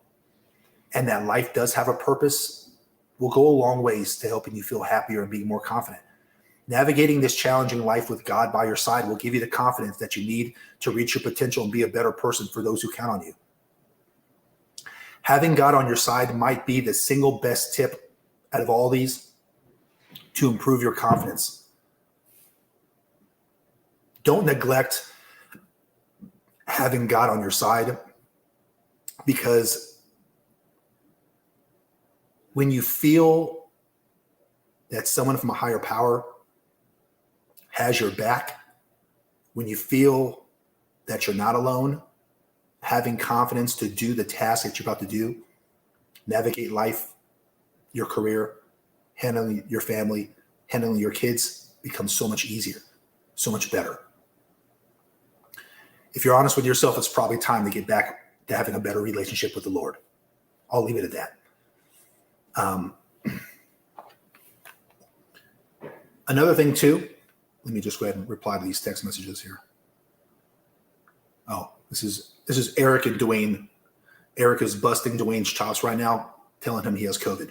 and that life does have a purpose will go a long ways to helping you feel happier and being more confident. Navigating this challenging life with God by your side will give you the confidence that you need to reach your potential and be a better person for those who count on you. Having God on your side might be the single best tip out of all these. to improve your confidence. Don't neglect having God on your side, because when you feel that someone from a higher power has your back, when you feel that you're not alone, having confidence to do the task that you're about to do, navigate life, your career, handling your family, handling your kids, becomes so much easier, so much better. If you're honest with yourself, it's probably time to get back to having a better relationship with the Lord. I'll leave it at that. Another thing too, let me just go ahead and reply to these text messages here. Oh, this is Eric and Dwayne. Eric is busting Dwayne's chops right now, telling him he has COVID.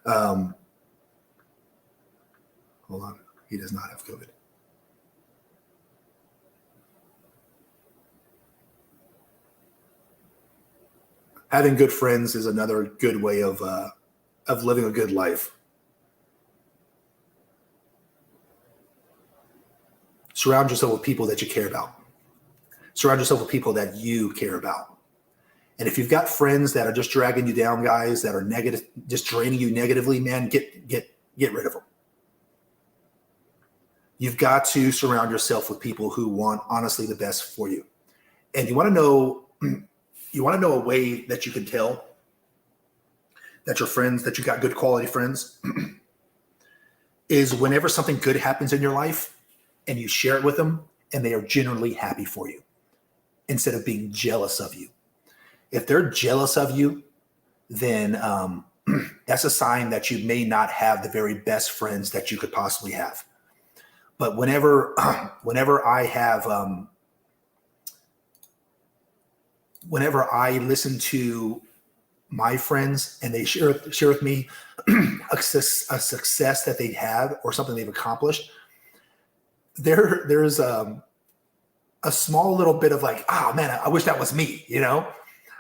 Hold on. He does not have COVID. Having good friends is another good way of living a good life. Surround yourself with people that you care about. Surround yourself with people that you care about. And if you've got friends that are just dragging you down, guys, that are negative, just draining you negatively, man, get rid of them. You've got to surround yourself with people who want honestly the best for you. And you want to know a way that you can tell that your friends, that you got good quality friends, is whenever something good happens in your life and you share it with them and they are genuinely happy for you instead of being jealous of you. If they're jealous of you, then that's a sign that you may not have the very best friends that you could possibly have. But whenever I listen to my friends and they share with me a success that they have or something they've accomplished, there's a small little bit of like, oh man, I wish that was me, you know.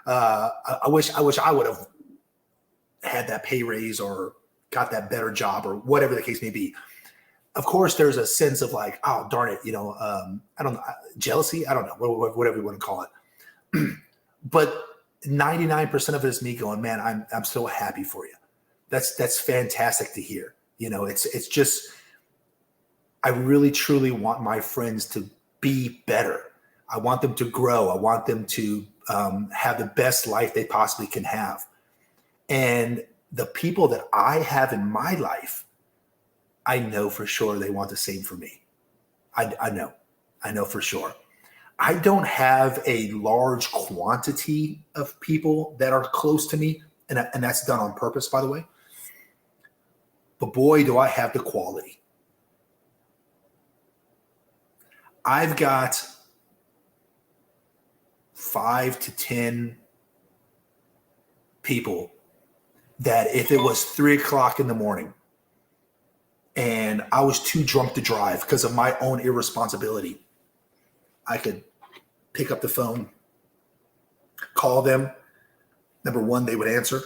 I wish I would have had that pay raise or got that better job or whatever the case may be. Of course, there's a sense of like, oh darn it, you know, I don't know, jealousy. I don't know, whatever you want to call it. But 99% of it is me going, man, I'm so happy for you. That's fantastic to hear. You know, it's just, I really truly want my friends to be better. I want them to grow. I want them to have the best life they possibly can have. And the people that I have in my life, I know for sure they want the same for me. I know for sure. I don't have a large quantity of people that are close to me, and that's done on purpose, by the way. But boy, do I have the quality. I've got 5 to 10 people that if it was 3:00 in the morning and I was too drunk to drive because of my own irresponsibility, I could pick up the phone, call them. Number one, they would answer.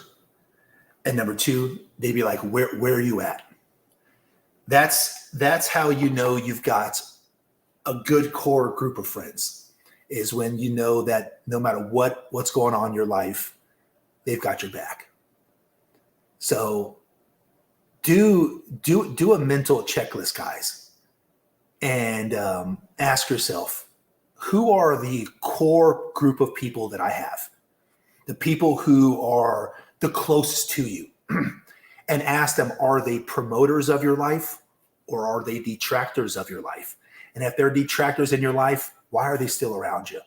And number two, they'd be like, where are you at? That's how you know you've got a good core group of friends, is when you know that no matter what's going on in your life, they've got your back. So do a mental checklist, guys, and ask yourself, who are the core group of people that I have? The people who are the closest to you. And ask them, are they promoters of your life or are they detractors of your life? And if they're detractors in your life, why are they still around you?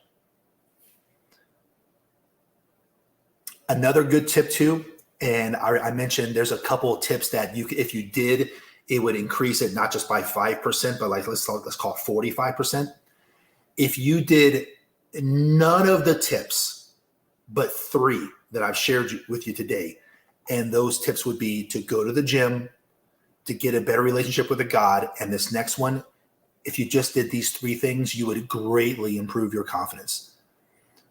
Another good tip too, and I mentioned there's a couple of tips that if you did, it would increase it not just by 5%, but like let's call it 45%. If you did none of the tips but 3 that I've shared with you today, and those tips would be to go to the gym, to get a better relationship with God, and this next one, if you just did these 3 things, you would greatly improve your confidence.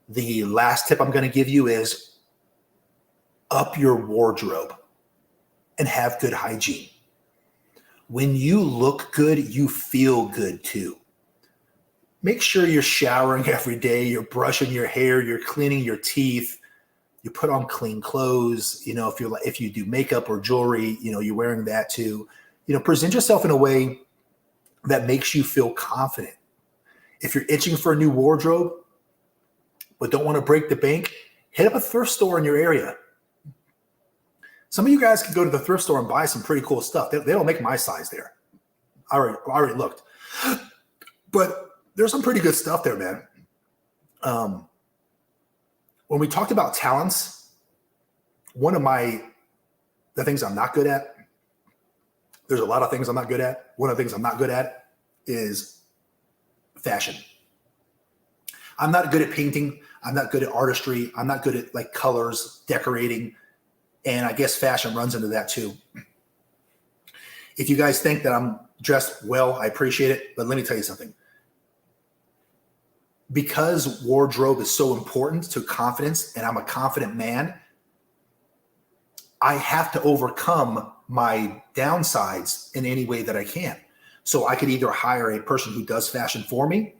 The last tip I'm going to give you is up your wardrobe and have good hygiene. When you look good, you feel good too. Make sure you're showering every day, you're brushing your hair, you're cleaning your teeth, you put on clean clothes. If you do makeup or jewelry, you're wearing that too. Present yourself in a way that makes you feel confident. If you're itching for a new wardrobe, but don't want to break the bank, hit up a thrift store in your area. Some of you guys can go to the thrift store and buy some pretty cool stuff. They don't make my size there. I already looked. But there's some pretty good stuff there, man. When we talked about talents, one of the things I'm not good at, there's a lot of things I'm not good at. One of the things I'm not good at is fashion. I'm not good at painting. I'm not good at artistry. I'm not good at like colors, decorating. And I guess fashion runs into that too. If you guys think that I'm dressed well, I appreciate it. But let me tell you something. Because wardrobe is so important to confidence, and I'm a confident man, I have to overcome my downsides in any way that I can. So I could either hire a person who does fashion for me,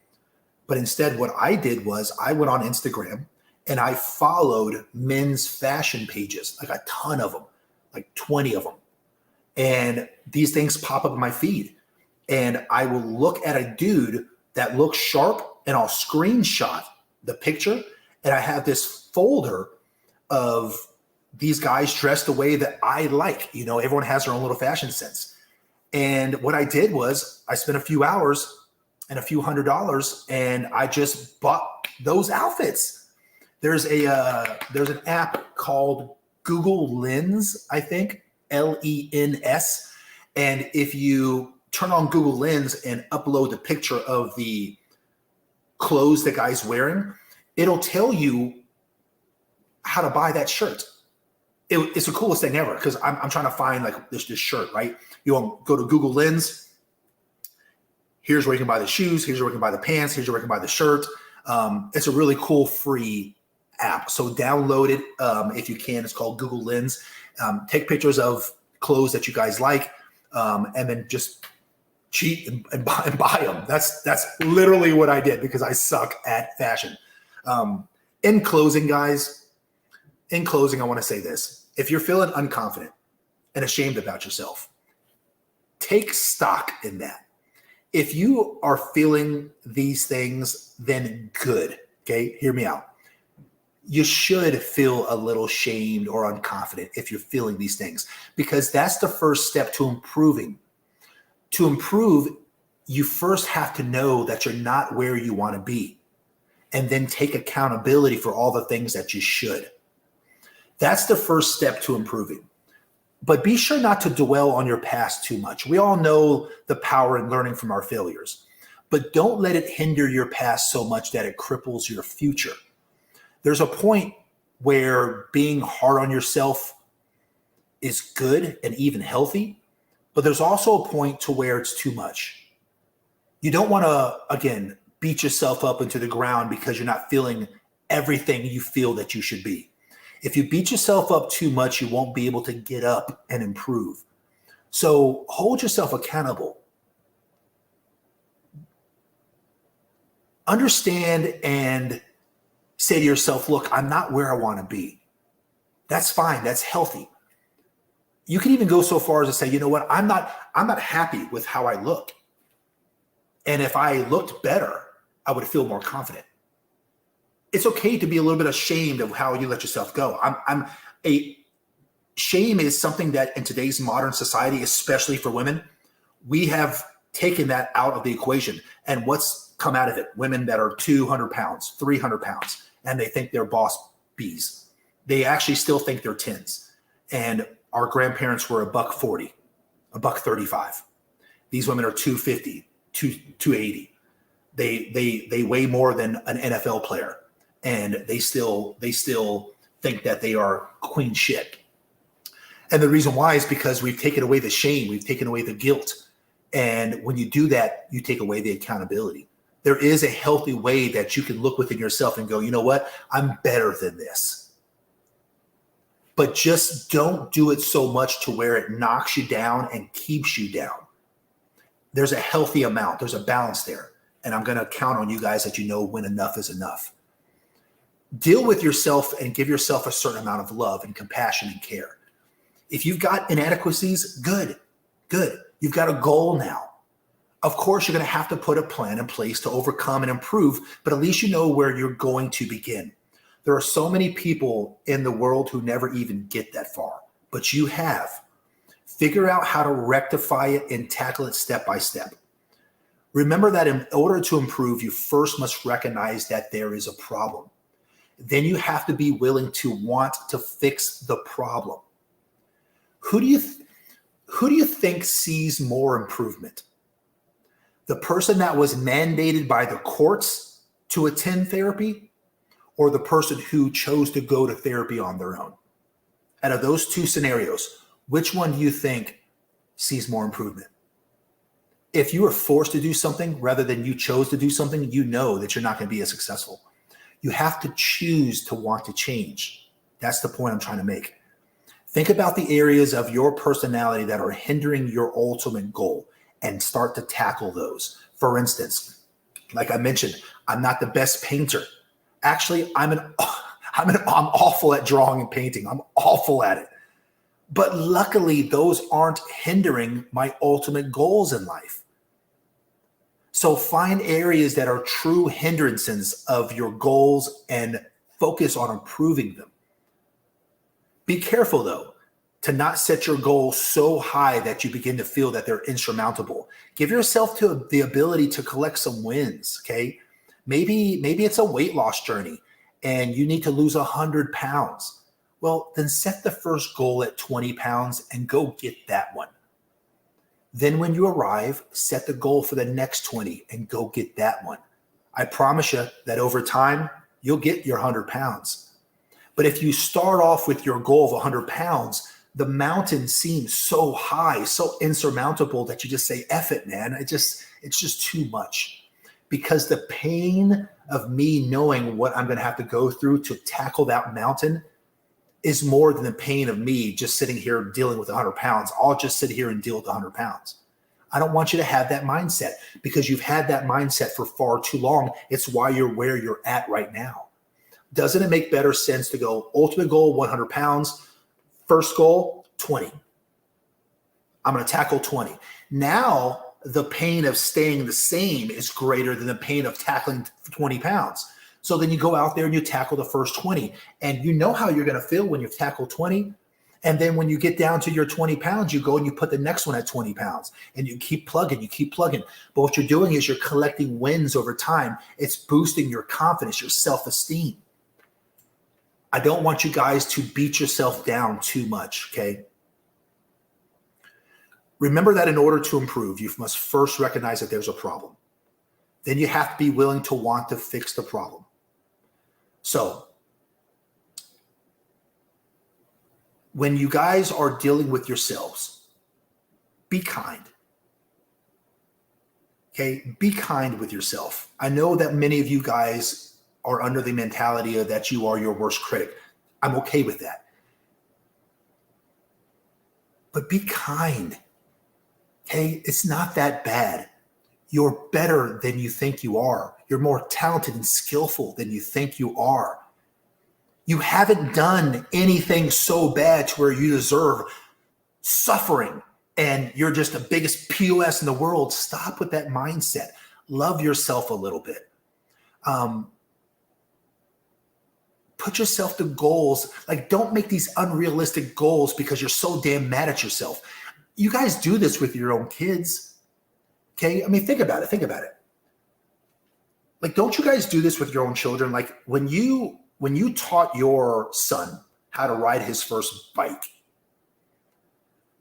but instead what I did was I went on Instagram and I followed men's fashion pages, like a ton of them, like 20 of them. And these things pop up in my feed. And I will look at a dude that looks sharp and I'll screenshot the picture. And I have this folder of these guys dressed the way that I like. Everyone has their own little fashion sense. And what I did was I spent a few hours and a few $100s and I just bought those outfits. There's an app called Google Lens, I think, Lens. And if you turn on Google Lens and upload the picture of the clothes the guy's wearing, it'll tell you how to buy that shirt. It's the coolest thing ever because I'm trying to find like this shirt, right? You want go to Google Lens. Here's where you can buy the shoes. Here's where you can buy the pants. Here's where you can buy the shirt. It's a really cool free app. So download it if you can. It's called Google Lens. Take pictures of clothes that you guys like, and then just cheat and buy them. That's literally what I did because I suck at fashion. In closing, guys, I want to say this. If you're feeling unconfident and ashamed about yourself, take stock in that. If you are feeling these things, then good. Okay, hear me out. You should feel a little shamed or unconfident if you're feeling these things, because that's the first step to improving. To improve, you first have to know that you're not where you want to be, and then take accountability for all the things that you should. That's the first step to improving. But be sure not to dwell on your past too much. We all know the power in learning from our failures, but don't let it hinder your past so much that it cripples your future. There's a point where being hard on yourself is good and even healthy, but there's also a point to where it's too much. You don't want to, again, beat yourself up into the ground because you're not feeling everything you feel that you should be. If you beat yourself up too much, you won't be able to get up and improve. So hold yourself accountable. Understand and say to yourself, look, I'm not where I want to be. That's fine. That's healthy. You can even go so far as to say, you know what? I'm not happy with how I look. And if I looked better, I would feel more confident. It's okay to be a little bit ashamed of how you let yourself go. Shame is something that in today's modern society, especially for women, we have taken that out of the equation. And what's come out of it? Women that are 200 pounds, 300 pounds, and they think they're boss bees. They actually still think they're tens. And our grandparents were $140, $135. These women are 250, 280. They weigh more than an NFL player. And they still think that they are queen shit. And the reason why is because we've taken away the shame, we've taken away the guilt. And when you do that, you take away the accountability. There is a healthy way that you can look within yourself and go, you know what? I'm better than this. But just don't do it so much to where it knocks you down and keeps you down. there's a healthy amount. There's a balance there. And I'm going to count on you guys that you know when enough is enough. Deal with yourself and give yourself a certain amount of love and compassion and care. If you've got inadequacies, good. You've got a goal now. Of course, you're going to have to put a plan in place to overcome and improve, but at least you know where you're going to begin. There are so many people in the world who never even get that far, but you have. Figure out how to rectify it and tackle it step by step. Remember that in order to improve, you first must recognize that there is a problem. Then you have to be willing to want to fix the problem. Who do you think sees more improvement? The person that was mandated by the courts to attend therapy, or the person who chose to go to therapy on their own? Out of those two scenarios, which one do you think sees more improvement? If you were forced to do something rather than you chose to do something, you know that you're not going to be as successful. You have to choose to want to change. That's the point I'm trying to make. Think about the areas of your personality that are hindering your ultimate goal and start to tackle those. For instance, like I mentioned, I'm not the best painter. Actually, I'm awful at drawing and painting. I'm awful at it. But luckily, those aren't hindering my ultimate goals in life. So find areas that are true hindrances of your goals and focus on improving them. Be careful, though, to not set your goals so high that you begin to feel that they're insurmountable. Give yourself to the ability to collect some wins, okay? Maybe it's a weight loss journey and you need to lose 100 pounds. Well, then set the first goal at 20 pounds and go get that one. Then when you arrive, set the goal for the next 20 and go get that one. I promise you that over time, you'll get your 100 pounds. But if you start off with your goal of 100 pounds, the mountain seems so high, so insurmountable that you just say, F it, man. It's just too much. Because the pain of me knowing what I'm going to have to go through to tackle that mountain is more than the pain of me just sitting here dealing with 100 pounds. I'll just sit here and deal with 100 pounds. I don't want you to have that mindset because you've had that mindset for far too long. It's why you're where you're at right now. Doesn't it make better sense to go ultimate goal, 100 pounds, first goal, 20? I'm going to tackle 20. Now the pain of staying the same is greater than the pain of tackling 20 pounds. So then you go out there and you tackle the first 20 and you know how you're going to feel when you've tackled 20. And then when you get down to your 20 pounds, you go and you put the next one at 20 pounds and you keep plugging. But what you're doing is you're collecting wins over time. It's boosting your confidence, your self-esteem. I don't want you guys to beat yourself down too much, okay? Remember that in order to improve, you must first recognize that there's a problem. Then you have to be willing to want to fix the problem. So when you guys are dealing with yourselves, be kind. Okay, be kind with yourself. I know that many of you guys are under the mentality of that you are your worst critic. I'm okay with that. But be kind. Okay, it's not that bad. You're better than you think you are. You're more talented and skillful than you think you are. You haven't done anything so bad to where you deserve suffering and you're just the biggest POS in the world. Stop with that mindset. Love yourself a little bit. Put yourself to goals. Like, don't make these unrealistic goals because you're so damn mad at yourself. You guys do this with your own kids. Okay, I mean, think about it. Like, don't you guys do this with your own children? Like, when you taught your son how to ride his first bike,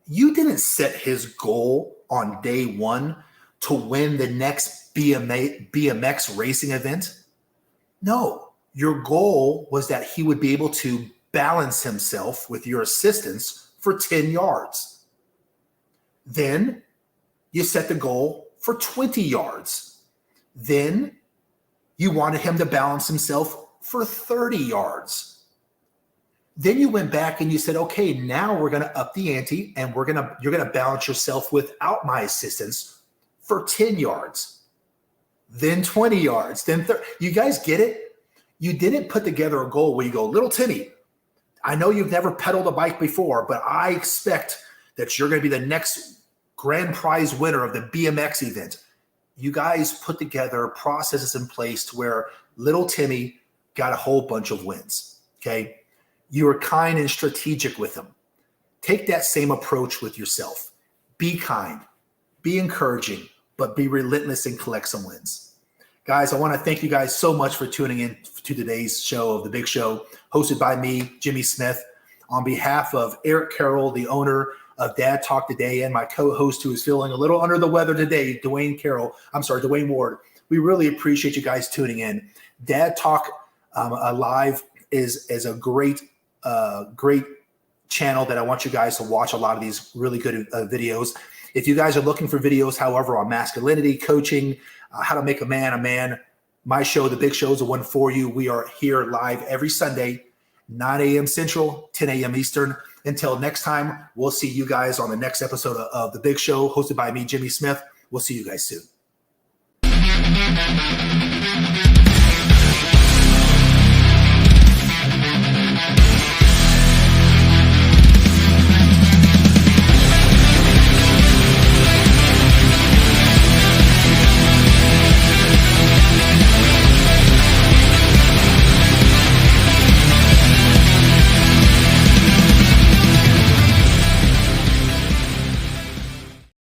you didn't set his goal on day one to win the next BMX racing event. No, your goal was that he would be able to balance himself with your assistance for 10 yards. Then you set the goal for 20 yards. Then you wanted him to balance himself for 30 yards. Then you went back and you said, okay, now we're going to up the ante and you're going to balance yourself without my assistance for 10 yards, then 20 yards, then 30. You guys get it? You didn't put together a goal where you go, little Timmy, I know you've never pedaled a bike before, but I expect that you're going to be the next grand prize winner of the BMX event. You guys put together processes in place to where little Timmy got a whole bunch of wins, okay? You were kind and strategic with them. Take that same approach with yourself. Be kind, be encouraging, but be relentless and collect some wins. Guys, I want to thank you guys so much for tuning in to today's show of The Big Show, hosted by me, Jimmy Smith. On behalf of Eric Carroll, the owner of Dad Talk Today, and my co-host who is feeling a little under the weather today, Dwayne Ward. We really appreciate you guys tuning in. Dad Talk Live is a great channel that I want you guys to watch a lot of these really good videos. If you guys are looking for videos, however, on masculinity, coaching, how to make a man, my show, The Big Show, is the one for you. We are here live every Sunday, 9 a.m. Central, 10 a.m. Eastern. Until next time, we'll see you guys on the next episode of The Big Show, hosted by me, Jimmy Smith. We'll see you guys soon.